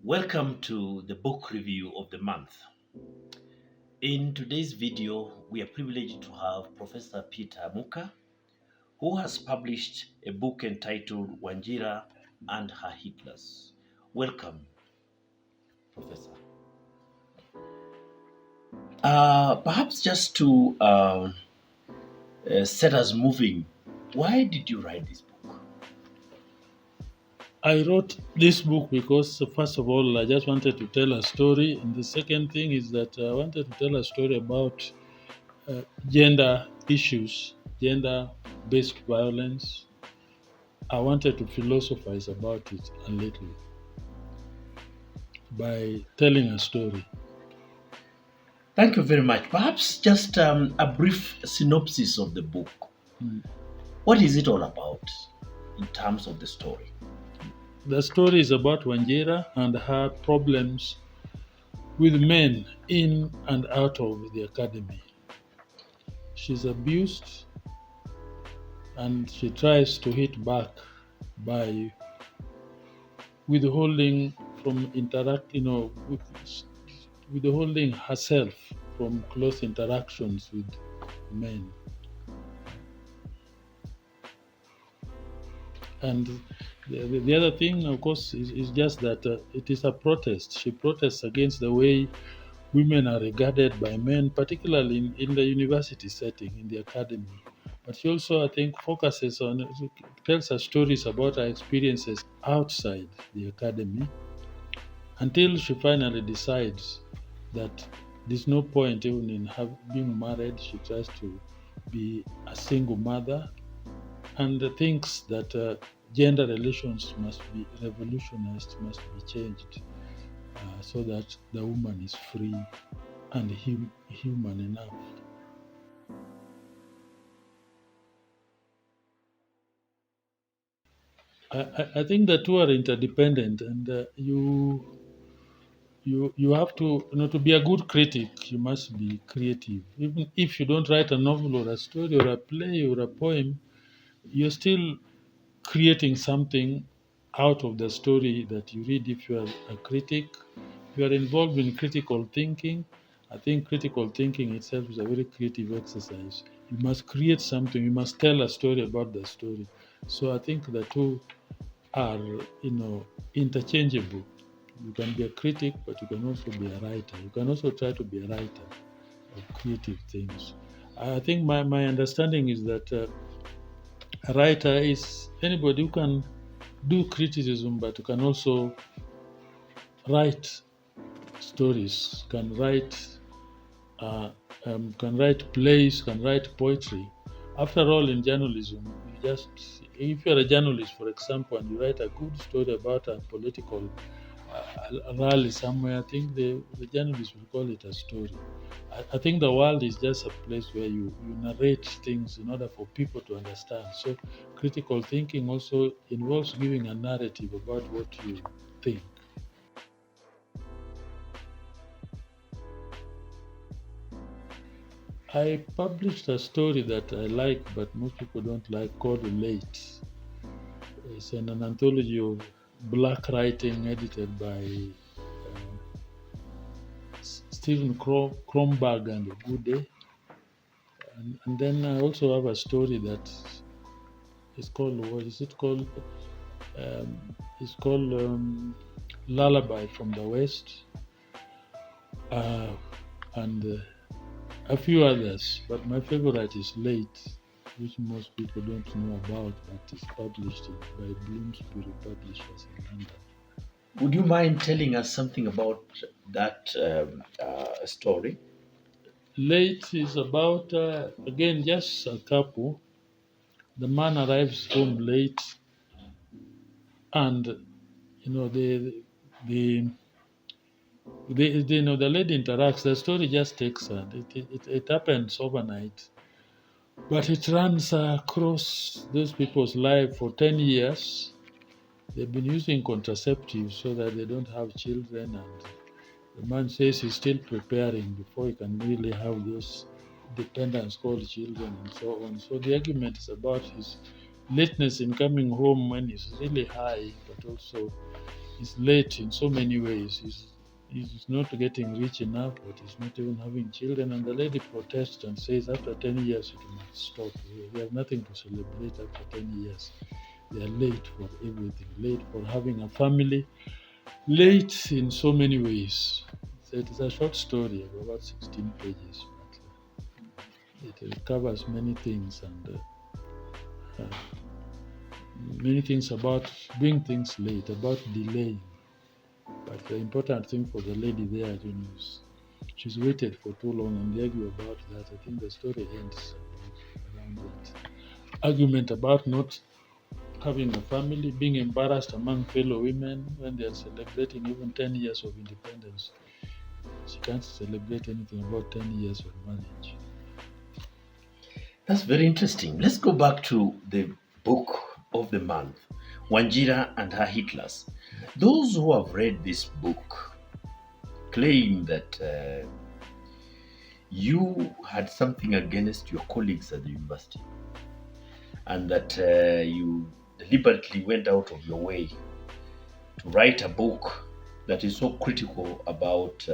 Welcome to the book review of the month. In today's video, we are privileged to have Professor Peter Amuka, who has published a book entitled Wanjira and Her Hitlers. Welcome, Professor. Perhaps just to set us moving, why did you write this book? I wrote this book because, first of all, I just wanted to tell a story. And the second thing is that I wanted to tell a story about gender issues, gender based violence. I wanted to philosophize about it a little by telling a story. Thank you very much. Perhaps just a brief synopsis of the book. Mm. What is it all about in terms of the story? The story is about Wanjira and her problems with men in and out of the academy. She's abused and she tries to hit back by withholding from withholding herself from close interactions with men. And the other thing, of course, is just that it is a protest. She protests against the way women are regarded by men, particularly in the university setting, in the academy. But she also, I think, focuses on, tells her stories about her experiences outside the academy until she finally decides that there's no point even in being married. She tries to be a single mother and thinks that gender relations must be revolutionized, must be changed so that the woman is free and human enough. I think the two are interdependent, and you have to, to be a good critic, you must be creative. Even if you don't write a novel or a story or a play or a poem, you're still creating something out of the story that you read. If you are a critic, if you are involved in critical thinking, I think critical thinking itself is a very creative exercise. You must create something, you must tell a story about the story. So I think the two are, interchangeable. You can be a critic, but you can also be a writer. You can also try to be a writer of creative things. I think my understanding is that a writer is anybody who can do criticism, but who can also write stories, uh, can write plays, can write poetry. After all, in journalism, if you're a journalist, for example, and you write a good story about a political rally somewhere, I think the journalist will call it a story. I think the world is just a place where you narrate things in order for people to understand. So critical thinking also involves giving a narrative about what you think. I published a story that I like, but most people don't like, called Late. It's an anthology of black writing edited by Stephen Kronberg and Gude. And then I also have a story that is called, what is it called? It's called Lullaby from the West, uh, and a few others. But my favorite is Late, which most people don't know about, but is published by Bloomsbury Publishers in London. Would you mind telling us something about that story? Late is about, again, just a couple. The man arrives home late, and the the lady interacts. The story just takes her. It happens overnight, but it runs across those people's life for 10 years. They've been using contraceptives so that they don't have children, and the man says he's still preparing before he can really have those dependents called children and so on. So the argument is about his lateness in coming home when he's really high, but also is late in so many ways. He's not getting rich enough, but he's not even having children. And the lady protests and says, after 10 years, it must stop. We have nothing to celebrate after 10 years. They are late for everything, late for having a family, late in so many ways. So it is a short story of about 16 pages, but it covers many things and many things about doing things late, about delaying. But the important thing for the lady there, is she's waited for too long, and they argue about that. I think the story ends around that argument about not having a family, being embarrassed among fellow women when they are celebrating even 10 years of independence. She can't celebrate anything about 10 years of marriage. That's very interesting. Let's go back to the book of the month, Wanjira and Her Hitlers. Those who have read this book claim that you had something against your colleagues at the university and that you deliberately went out of your way to write a book that is so critical about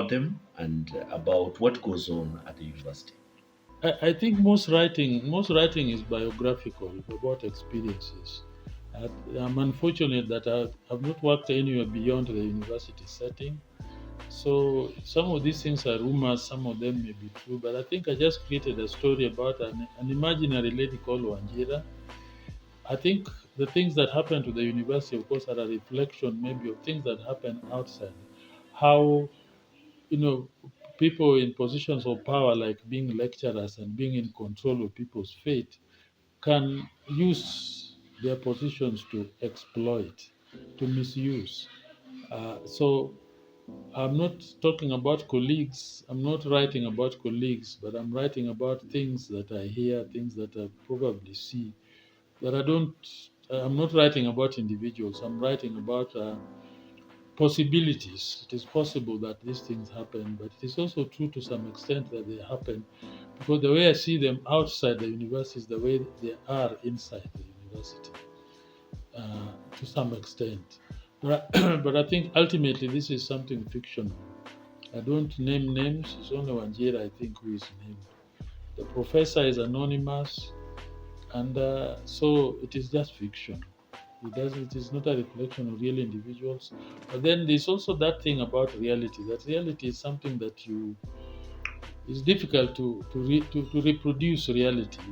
them and about what goes on at the university. I think most writing is biographical, about experiences. I'm unfortunate that I've not worked anywhere beyond the university setting. So some of these things are rumors, some of them may be true, but I think I just created a story about an imaginary lady called Wanjira. I think the things that happen to the university, of course, are a reflection maybe of things that happen outside. How, you know, people in positions of power, like being lecturers and being in control of people's fate, can use their positions to exploit, to misuse. So I'm not talking about colleagues. I'm not writing about colleagues, but I'm writing about things that I hear, things that I probably see. That I don't. I'm not writing about individuals. I'm writing about possibilities. It is possible that these things happen, but it is also true to some extent that they happen because the way I see them outside the university is the way they are inside the university to some extent. But but I think ultimately this is something fictional. I don't name names. It's only Wanjira, I think, who is named. The professor is anonymous, and so it is just fiction. It is not a reflection of real individuals. But then there's also that thing about reality. That reality is something that it's difficult to reproduce reality.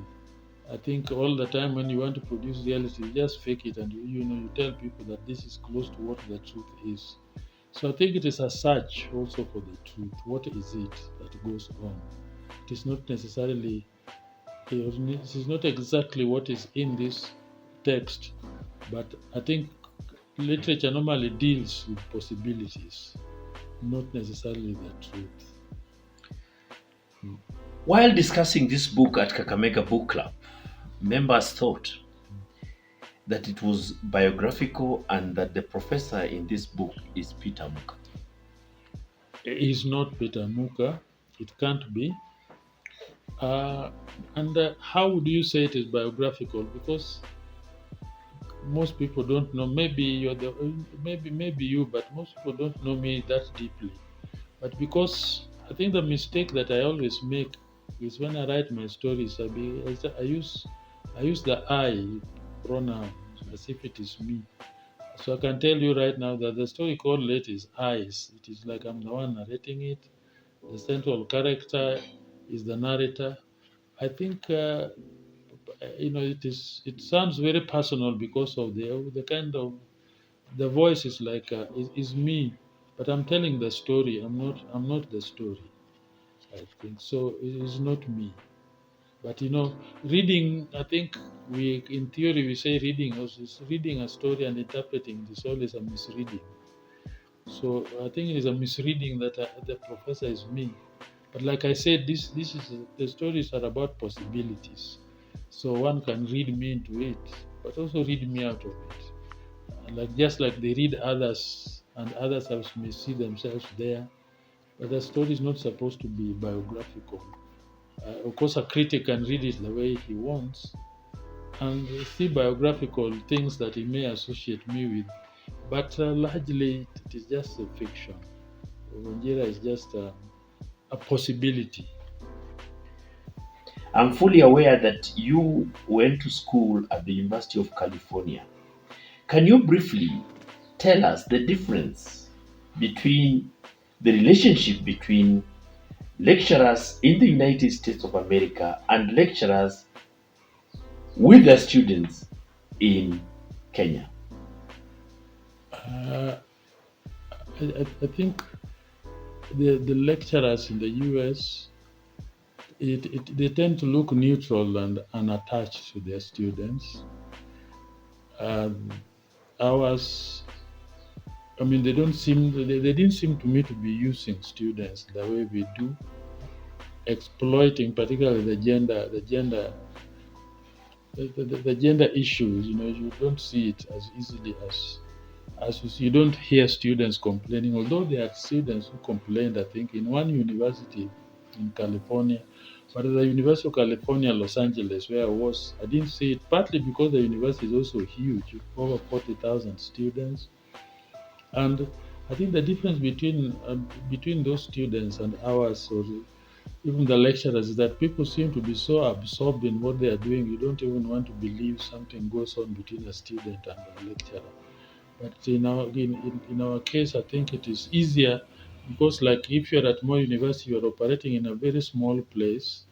I think all the time when you want to produce reality, you just fake it and you tell people that this is close to what the truth is. So I think it is a search also for the truth. What is it that goes on? It is not necessarily, this is not exactly what is in this text, but I think literature normally deals with possibilities, not necessarily the truth. While discussing this book at Kakamega Book Club, members thought that it was biographical and that the professor in this book is Peter Amuka. It is not Peter Amuka. It can't be. And how would you say it is biographical? Because most people don't know. Maybe you're the maybe you, but most people don't know me that deeply. But because I think the mistake that I always make is when I write my stories, I use the I pronoun as if it is me. So I can tell you right now that the story called Late is Eyes. It is like I'm the one narrating it. The central character is the narrator. I think it sounds very personal because of the kind of the voice is like is me, but I'm telling the story. I'm not the story. I think so. It is not me. But reading. I think we in theory we say reading is reading a story and interpreting. It is always a misreading. So I think it is a misreading that the professor is me. But like I said, this is the stories are about possibilities. So one can read me into it, but also read me out of it. Like just like they read others, and others may see themselves there. But the story is not supposed to be biographical. Of course, a critic can read it the way he wants, and see biographical things that he may associate me with. But largely, it is just a fiction. Wanjira is just a possibility. I'm fully aware that you went to school at the University of California. Can you briefly tell us the difference between the relationship between lecturers in the United States of America and lecturers with their students in Kenya? Uh, I think the lecturers in the US, they tend to look neutral and unattached to their students. Um, ours, I mean, they didn't seem to me to be using students the way we do, exploiting particularly the gender issues. You don't see it as easily as you see. You don't hear students complaining, although there are students who complained, I think, in one university in California. But at the University of California, Los Angeles, where I was, I didn't see it, partly because the university is also huge, over 40,000 students. And I think the difference between those students and ours, or even the lecturers, is that people seem to be so absorbed in what they are doing, you don't even want to believe something goes on between a student and a lecturer. But in our case, I think it is easier because, like, if you're at Moi University, you're operating in a very small place,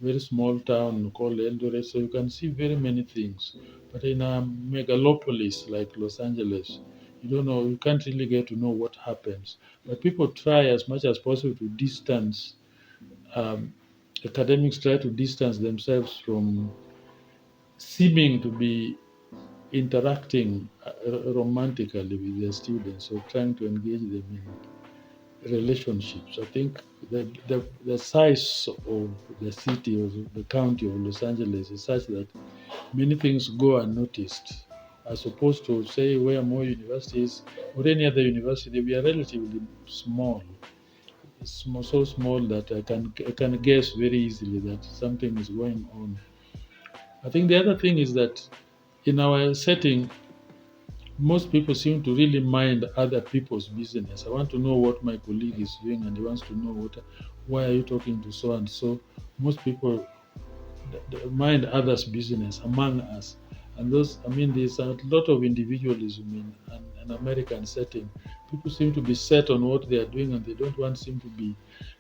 very small town called Eldoret, so you can see very many things. But in a megalopolis like Los Angeles, you don't know, you can't really get to know what happens. But people try as much as possible to distance, um, academics try to distance themselves from seeming to be interacting romantically with their students or trying to engage them in relationships. I think the size of the city or the county of Los Angeles is such that many things go unnoticed, as opposed to, say, where more universities or any other university, we are relatively small. So small that I can guess very easily that something is going on. I think the other thing is that in our setting, most people seem to really mind other people's business. I want to know what my colleague is doing, and he wants to know why are you talking to so and so. Most people mind others' business among us, and those. I mean, there's a lot of individualism in an American setting. People seem to be set on what they are doing, and they don't want seem to be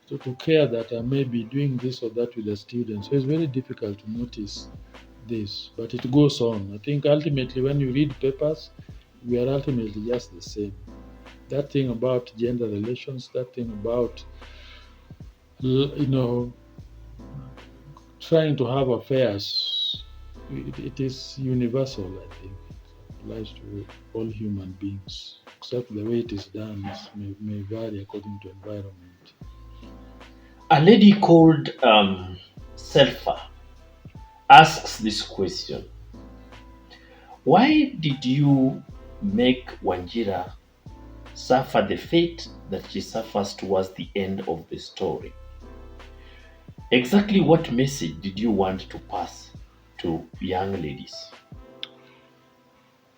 to care that I may be doing this or that with the students. So it's very difficult to notice this, but it goes on. I think ultimately, when you read papers, we are ultimately just the same. That thing about gender relations, that thing about you know trying to have affairs, it is universal. I think it applies to all human beings, except the way it is done may vary according to environment. A lady called Selfa asks this question: why did you make Wanjira suffer the fate that she suffers towards the end of the story? Exactly what message did you want to pass to young ladies?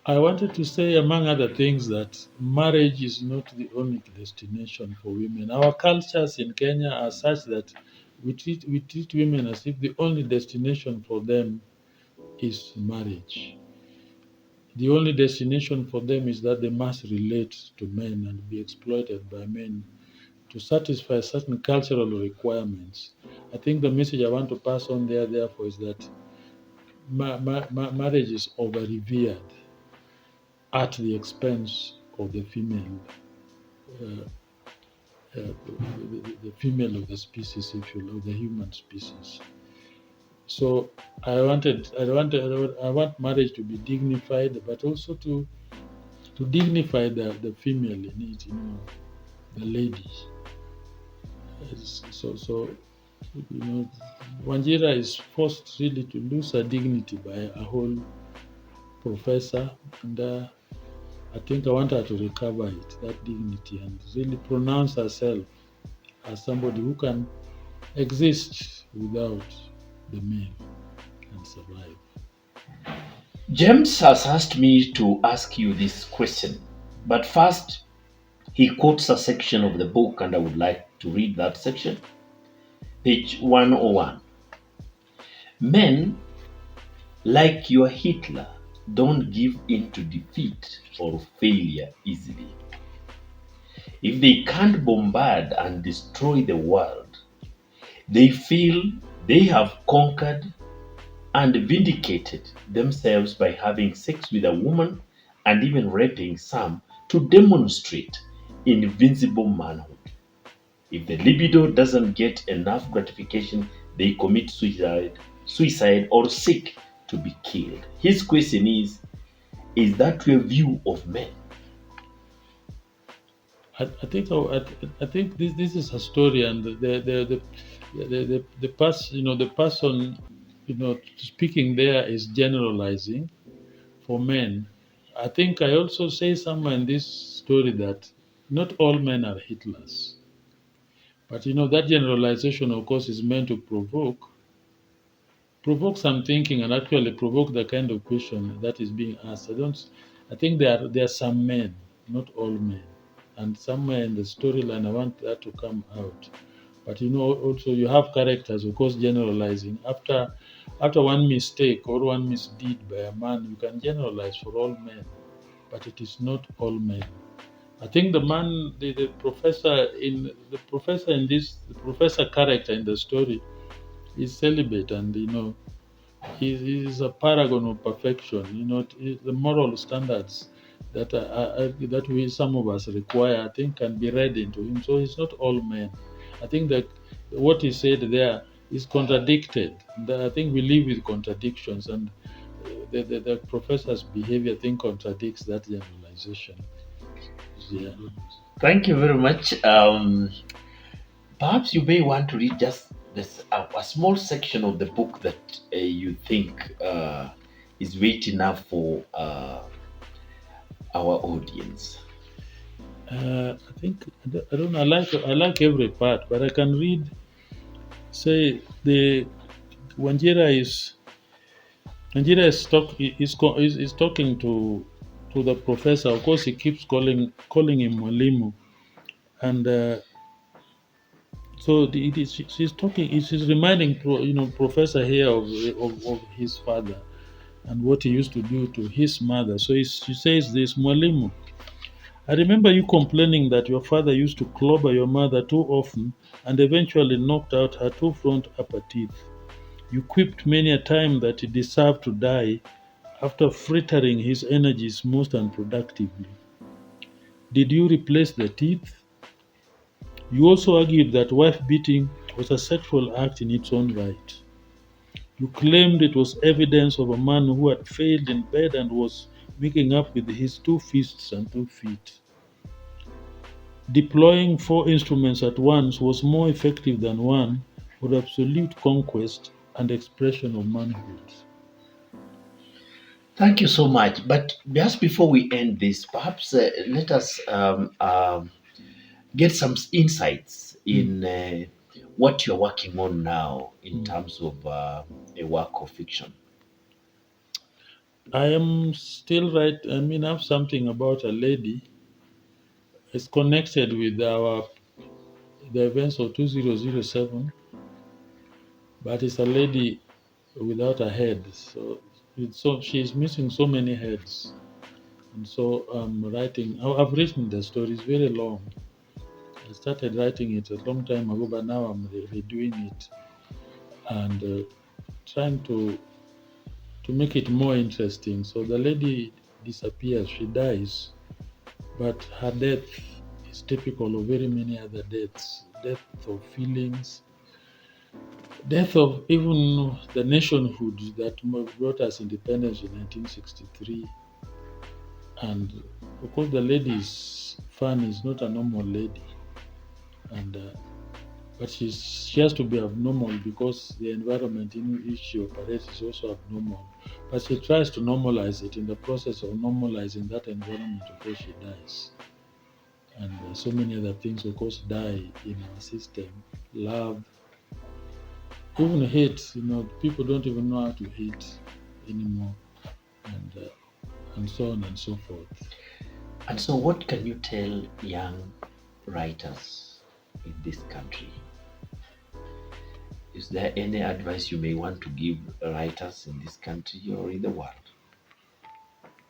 I wanted to say, among other things, that marriage is not the only destination for women. Our cultures in Kenya are such that we treat women as if the only destination for them is marriage. The only destination for them is that they must relate to men and be exploited by men to satisfy certain cultural requirements. I think the message I want to pass on there, therefore, is that marriage is over revered at the expense of the female, uh, the female of the species, if you will, of the human species. So I want marriage to be dignified, but also to dignify the female in it, the lady. So Wanjira is forced really to lose her dignity by a whole professor, and I think I want her to recover that dignity, and really pronounce herself as somebody who can exist without the male and survive. James has asked me to ask you this question, but first he quotes a section of the book, and I would like to read that section. Page 101. Men, like your Hitler, don't give in to defeat or failure easily. If they can't bombard and destroy the world, they feel they have conquered and vindicated themselves by having sex with a woman and even raping some to demonstrate invincible manhood. If the libido doesn't get enough gratification, they commit suicide or seek to be killed. His question is that your view of men? I think this is a story, and the person, the person, speaking there is generalizing for men. I think I also say somewhere in this story that not all men are Hitlers, but that generalization, of course, is meant to provoke some thinking and actually provoke the kind of question that is being asked. I think there are some men, not all men, and somewhere in the storyline I want that to come out. But also you have characters, of course, generalizing. After one mistake or one misdeed by a man, you can generalize for all men, but it is not all men. I think the man, the professor in this, the professor character in the story is celibate, and he's a paragon of perfection. The moral standards that we some of us require, I think, can be read into him. So he's not all men. I think that what he said there is contradicted. I think we live with contradictions, and the professor's behavior, I think, contradicts that generalization. Yeah. Thank you very much. Perhaps you may want to read just a small section of the book that you think is weight enough for our audience. I think I don't know. I like every part, but I can read. Say the Wanjira is talking to the professor. Of course, he keeps calling him Mwalimu, and so she's talking. She's reminding professor here of his father and what he used to do to his mother. So she says this, Mwalimu, I remember you complaining that your father used to clobber your mother too often and eventually knocked out her two front upper teeth. You quipped many a time that he deserved to die after frittering his energies most unproductively. Did you replace the teeth? You also argued that wife beating was a sexual act in its own right. You claimed it was evidence of a man who had failed in bed and was making up with his two fists and 2 feet. Deploying 4 instruments at once was more effective than one for absolute conquest and expression of manhood. Thank you so much. But just before we end this, perhaps let us get some insights Mm, in what you're working on now in mm. terms of a work of fiction. I am still right. I mean, I have something about a lady. It's connected with the events of 2007, but it's a lady without a head. So she's missing so many heads. And so I'm writing. I've written the story. It's very long. I started writing it a long time ago, but now I'm redoing it and trying to make it more interesting. So the lady disappears. She dies, but her death is typical of very many other deaths. Death of feelings, death of even the nationhood that brought us independence in 1963. And of course, the lady's fan is not a normal lady, and but she has to be abnormal because the environment in which she operates is also abnormal. But she tries to normalize it. In the process of normalizing that environment, of course, she dies. And so many other things, of course, die in our system. Love, even hate. People don't even know how to hate. anymore, and so on and so forth. And so, what can you tell young writers in this country? Is there any advice you may want to give writers in this country or in the world?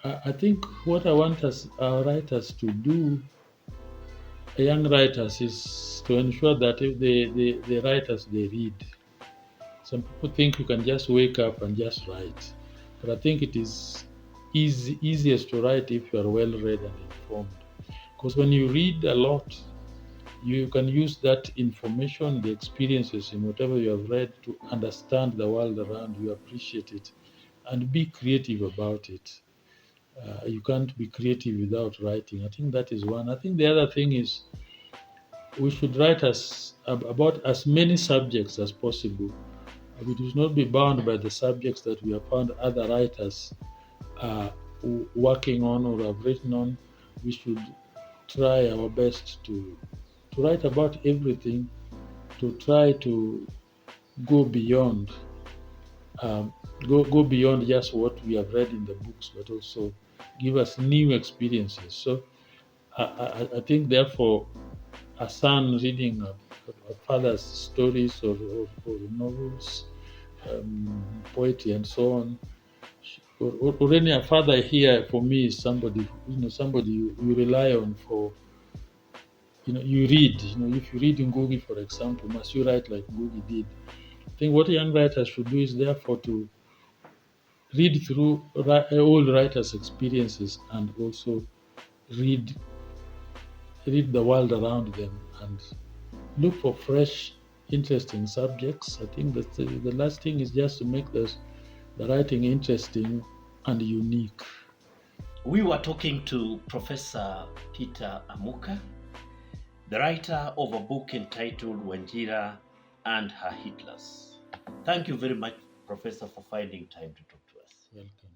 I think what I want our writers to do, young writers, is to ensure that if the writers they read. Some people think you can just wake up and just write, but I think it is easiest to write if you are well read and informed. Because when you read a lot, you can use that information, the experiences in whatever you have read to understand the world around you, appreciate it, and be creative about it. You can't be creative without writing. I think that is one. I think the other thing is we should write about as many subjects as possible. We should not be bound by the subjects that we have found other writers are working on or have written on. We should try our best to write about everything, to try to go beyond um, go beyond just what we have read in the books, but also give us new experiences. So I think, therefore, a son reading a father's stories or novels, poetry, and so on, or any a father here for me is somebody, somebody you rely on for. You read. If you read Ngugi, for example, must you write like Ngugi did? I think what young writers should do is therefore to read through old writers' experiences and also read the world around them and look for fresh, interesting subjects. I think that the last thing is just to make the writing interesting and unique. We were talking to Professor Peter Amuka, the writer of a book entitled Wanjira and Her Hitlers. Thank you very much, Professor, for finding time to talk to us. Welcome.